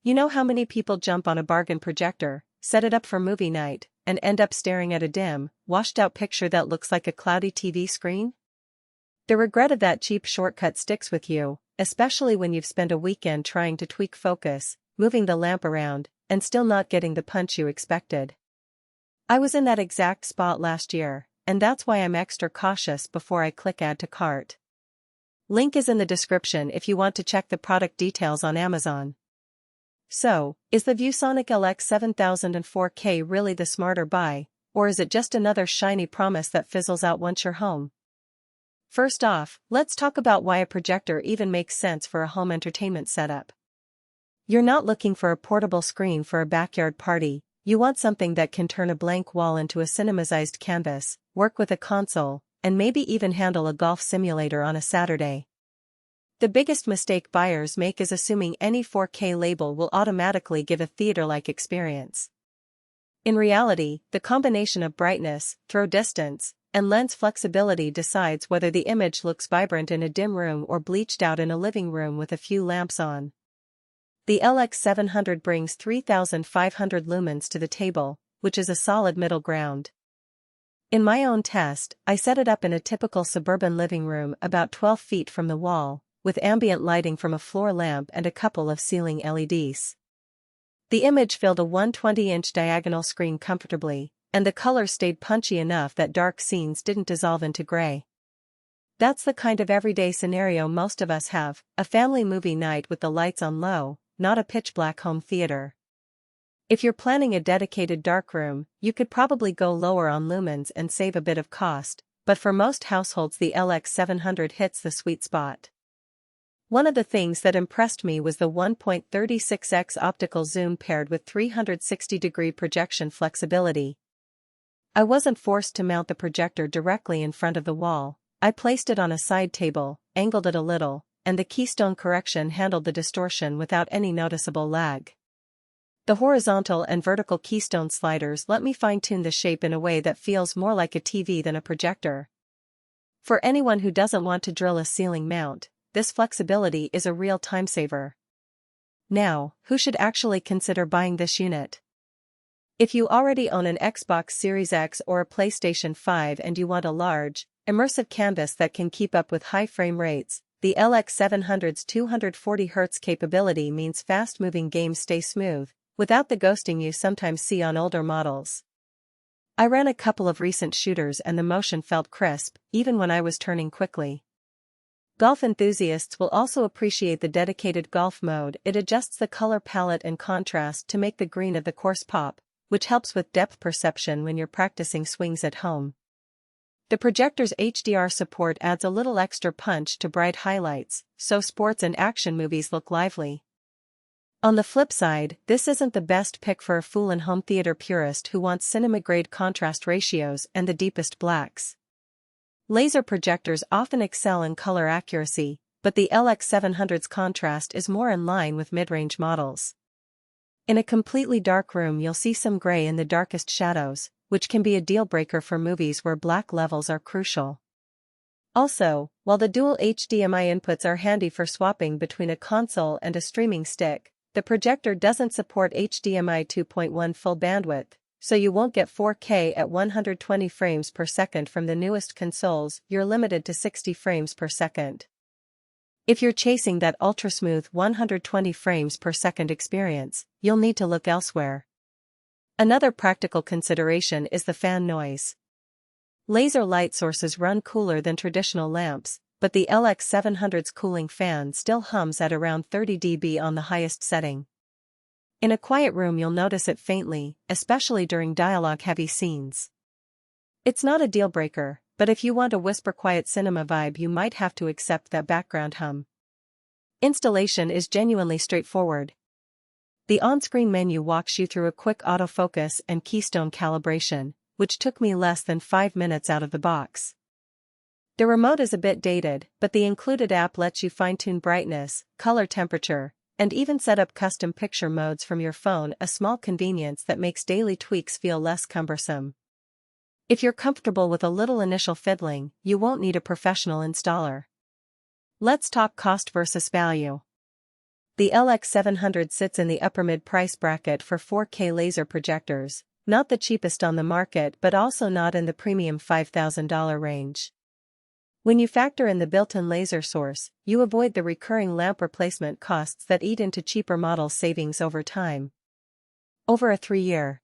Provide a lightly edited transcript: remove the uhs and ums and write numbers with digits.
You know how many people jump on a bargain projector, set it up for movie night, and end up staring at a dim, washed-out picture that looks like a cloudy TV screen? The regret of that cheap shortcut sticks with you, especially when you've spent a weekend trying to tweak focus, moving the lamp around, and still not getting the punch you expected. I was in that exact spot last year, and that's why I'm extra cautious before I click Add to Cart. Link is in the description if you want to check the product details on Amazon. So, is the ViewSonic LX700 4K really the smarter buy, or is it just another shiny promise that fizzles out once you're home? First off, let's talk about why a projector even makes sense for a home entertainment setup. You're not looking for a portable screen for a backyard party, you want something that can turn a blank wall into a cinemasized canvas, work with a console, and maybe even handle a golf simulator on a Saturday. The biggest mistake buyers make is assuming any 4K label will automatically give a theater-like experience. In reality, the combination of brightness, throw distance, and lens flexibility decides whether the image looks vibrant in a dim room or bleached out in a living room with a few lamps on. The LX700 brings 3,500 lumens to the table, which is a solid middle ground. In my own test, I set it up in a typical suburban living room about 12 feet from the wall, with ambient lighting from a floor lamp and a couple of ceiling LEDs. The image filled a 120-inch diagonal screen comfortably, and the color stayed punchy enough that dark scenes didn't dissolve into gray. That's the kind of everyday scenario most of us have, a family movie night with the lights on low, not a pitch-black home theater. If you're planning a dedicated darkroom, you could probably go lower on lumens and save a bit of cost, but for most households the LX700 hits the sweet spot. One of the things that impressed me was the 1.36x optical zoom paired with 360-degree projection flexibility. I wasn't forced to mount the projector directly in front of the wall. I placed it on a side table, angled it a little, and the Keystone correction handled the distortion without any noticeable lag. The horizontal and vertical Keystone sliders let me fine-tune the shape in a way that feels more like a TV than a projector. For anyone who doesn't want to drill a ceiling mount, this flexibility is a real time saver. Now, who should actually consider buying this unit? If you already own an Xbox Series X or a PlayStation 5 and you want a large, immersive canvas that can keep up with high frame rates, the LX700's 240Hz capability means fast-moving games stay smooth, without the ghosting you sometimes see on older models. I ran a couple of recent shooters and the motion felt crisp, even when I was turning quickly. Golf enthusiasts will also appreciate the dedicated golf mode. It adjusts the color palette and contrast to make the green of the course pop, which helps with depth perception when you're practicing swings at home. The projector's HDR support adds a little extra punch to bright highlights, so sports and action movies look lively. On the flip side, this isn't the best pick for a fool home theater purist who wants cinema-grade contrast ratios and the deepest blacks. Laser projectors often excel in color accuracy, but the LX700's contrast is more in line with mid-range models. In a completely dark room you'll see some gray in the darkest shadows, which can be a deal-breaker for movies where black levels are crucial. Also, while the dual HDMI inputs are handy for swapping between a console and a streaming stick, the projector doesn't support HDMI 2.1 full bandwidth, so you won't get 4K at 120 frames per second from the newest consoles. You're limited to 60 frames per second. If you're chasing that ultra-smooth 120 frames per second experience, you'll need to look elsewhere. Another practical consideration is the fan noise. Laser light sources run cooler than traditional lamps, but the LX700's cooling fan still hums at around 30 dB on the highest setting. In a quiet room you'll notice it faintly, especially during dialogue-heavy scenes. It's not a deal-breaker, but if you want a whisper-quiet cinema vibe you might have to accept that background hum. Installation is genuinely straightforward. The on-screen menu walks you through a quick autofocus and Keystone calibration, which took me less than 5 minutes out of the box. The remote is a bit dated, but the included app lets you fine-tune brightness, color temperature, and even set up custom picture modes from your phone, a small convenience that makes daily tweaks feel less cumbersome. If you're comfortable with a little initial fiddling, you won't need a professional installer. Let's talk cost versus value. The LX700 sits in the upper mid-price bracket for 4K laser projectors, not the cheapest on the market but also not in the premium $5,000 range. When you factor in the built-in laser source, you avoid the recurring lamp replacement costs that eat into cheaper models' savings over time. Over a 3-year,